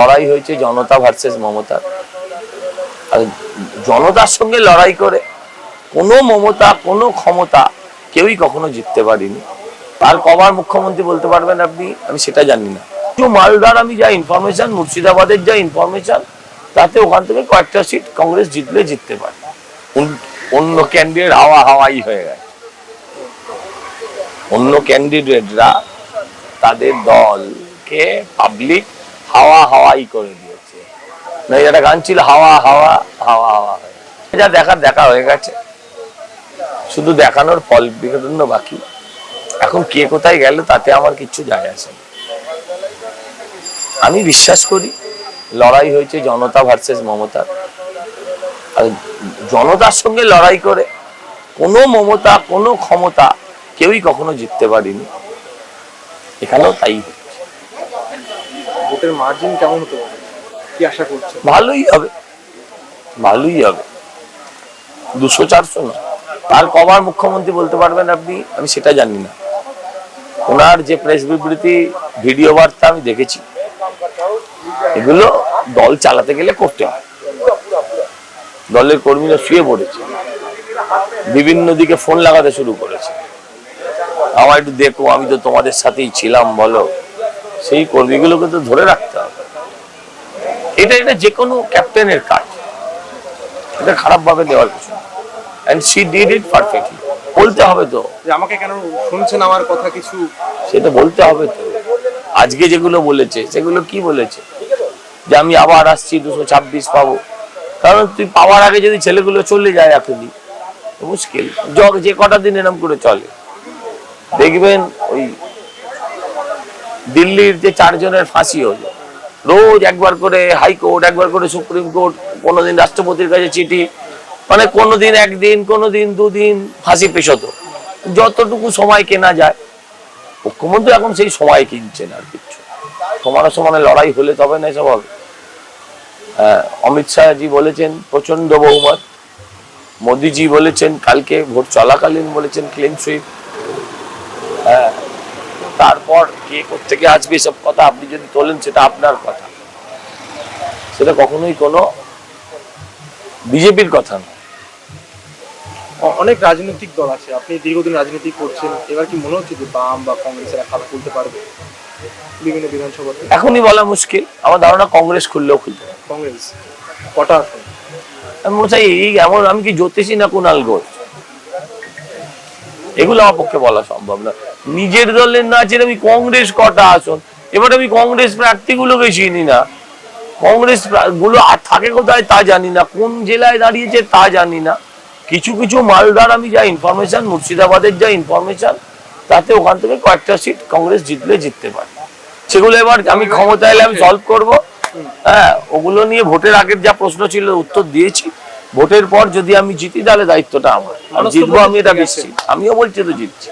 লড়াই হয়েছে জনতা ভার্সেস মমতা। আর জনতার সঙ্গে লড়াই করে কোনো মমতা কোনো ক্ষমতা কেউই কখনো জিততে পারিনি। আর কবার মুখ্যমন্ত্রী বলতে পারবেন আপনি, আমি সেটা জানি না। মালদার আমি যা ইনফরমেশন, মুর্শিদাবাদের যা ইনফরমেশন, তাতে ওখান থেকে কয়েকটা সিট কংগ্রেস জিতলে জিততে পারে। অন্য ক্যান্ডিডেট হাওয়াই হয়ে গেছে। অন্য ক্যান্ডিডেটরা তাদের দলকে পাবলিক হাওয়াই করে দিয়েছে। না, এটা গান ছিল হাওয়া হাওয়া হাওয়া হাওয়া, যা দেখা হয়ে গেছে। শুধু দেখানোর ফল বিঘটন বাকি। এখন কে কোথায় গেল তাতে আমার কিচ্ছু যায় আসে না। আমি বিশ্বাস করি লড়াই হয়েছে জনতা ভার্সেস মমতা। আর জনতার সঙ্গে লড়াই করে কোনো মমতা কোনো ক্ষমতা কেউই কখনো জিততে পারিনি। এখানেও তাই হচ্ছে। ভোটের মার্জিন কেমন হতে পারে, কি আশা করছেন? ভালোই হবে, ভালোই হবে। 200-400 না। আর কবার মুখ্যমন্ত্রী বলতে পারবেন আপনি, আমি সেটা জানি না। ওনার যে প্রেস বিবৃতি, ভিডিও বার্তা আমি দেখেছি, এগুলো দল চালাতে গেলে করতে হয়। দলের কর্মীরা শুয়ে পড়েছে, বিভিন্ন দিকে ফোন লাগাতে শুরু করেছে, আমার একটু দেখো, আমি তো তোমাদের সাথেই ছিলাম বলো। সেই কর্মীগুলোকে তো ধরে রাখতে হবে। এটা যে কোনো ক্যাপ্টেনের কাজ, এটা খারাপ ভাবে দেওয়ার কিছু না। And she did it perfectly. বলতে হবে তো, আমাকে কেন শুনছেন আমার কথা কিছু, সেটা বলতে হবে তো। আজকে যেগুলো বলেছে সেগুলো কি বলেছে, যে আমি আবার আসছি 226 পাবো। কারণ তুই পাওয়ার আগে যদি ছেলেগুলো চলে যায় এখনই, মুশকিল। যে কটা দিন এরকম করে চলে দেখবেন, ওই দিল্লির যে 4 জনের ফাঁসি হলো, রোজ একবার করে হাইকোর্ট, একবার করে সুপ্রিম কোর্ট, কোনোদিন রাষ্ট্রপতির কাছে চিঠি, মানে কোনোদিন একদিন, কোনোদিন 2 দিন ফাঁসি পেশত। যতটুকু সময় কেনা যায়, মুখ্যমন্ত্রী এখন সেই সময় কিনছেন। আর কিছু সমানে লড়াই হলে তবে না এসব হবে। অমিত শাহজি বলেছেন প্রচন্ড বহুমত, মোদিজি বলেছেন কালকে ভোট চলাকালীন বলেছেন ক্লিন সুইপ। তারপর কে কোত্থেকে আসবে সব কথা আপনি যদি তোলেন, সেটা আপনার কথা, সেটা কখনোই কোনো বিজেপির কথা না। অনেক রাজনৈতিক দল আছে, আপনি দীর্ঘদিন রাজনীতি করছেন, এবার কি মনে হচ্ছে যে বাম বা কংগ্রেসের হাত খুলতে পারবে বিভিন্ন বিধানসভাতে? এখনই বলা মুশকিল। আমার ধারণা কংগ্রেস খুললেও খুলতে পারে। কংগ্রেস কটা আসন? আমি মনে চাই এমন, আমি কি জ্যোতিষী না কুণাল ঘোষ, এগুলো আমার পক্ষে বলা সম্ভব না। নিজের দলের না ছিল আমি কংগ্রেস কটা আসন, এবার আমি কংগ্রেস প্রার্থীগুলোকে চিনি না, কংগ্রেস গুলো আর থাকে কোথায় তা জানি না, কোন জেলায় দাঁড়িয়েছে তা জানি না। কিছু কিছু মালদার আমি যা ইনফরমেশন, মুর্শিদাবাদের যা ইনফরমেশন, তাতে ওখান থেকে কয়েকটা সিট কংগ্রেস জিতলে জিততে পারে। সেগুলো এবার আমি ক্ষমতা এলে আমি সলভ করবো। ওগুলো নিয়ে ভোটের আগের যা প্রশ্ন ছিল উত্তর দিয়েছি। ভোটের পর যদি আমি জিতি তাহলে দায়িত্বটা আমার, জিতবো আমি এটা নিশ্চিত। আমিও বলছি তো জিতছি,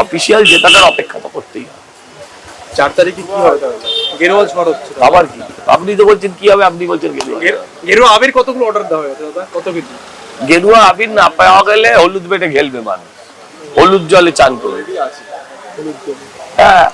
অফিসিয়াল জেতাটার অপেক্ষা তো করতেই হবে। 4 তারিখে কি হবে? গেরুয়া ঝড় হচ্ছে, আবার কি? আপনি তো বলছেন কি হবে, আপনি বলছেন গেরুয়া আবির কতগুলো অর্ডার দেওয়া হয়েছে দাদা, কত কিছু? গেরুয়া আবির না পাওয়া গেলে হলুদ বেটে খেলবে মানুষ, হলুদ জলে চান করবে। হ্যাঁ,